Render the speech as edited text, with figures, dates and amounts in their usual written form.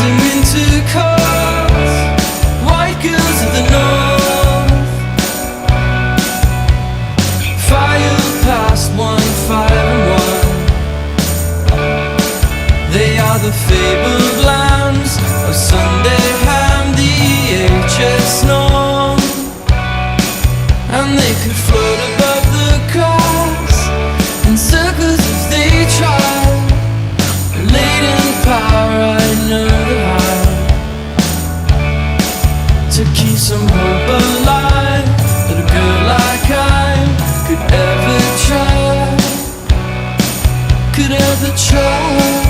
them into cars. White girls of the north file past 151. They are the fabled lambs of Sunday Ham, the HS norm. And they could float above the cars in circles if they tried. Latent power, I know the how to keep some hope alive that a girl like I could ever try, could ever try.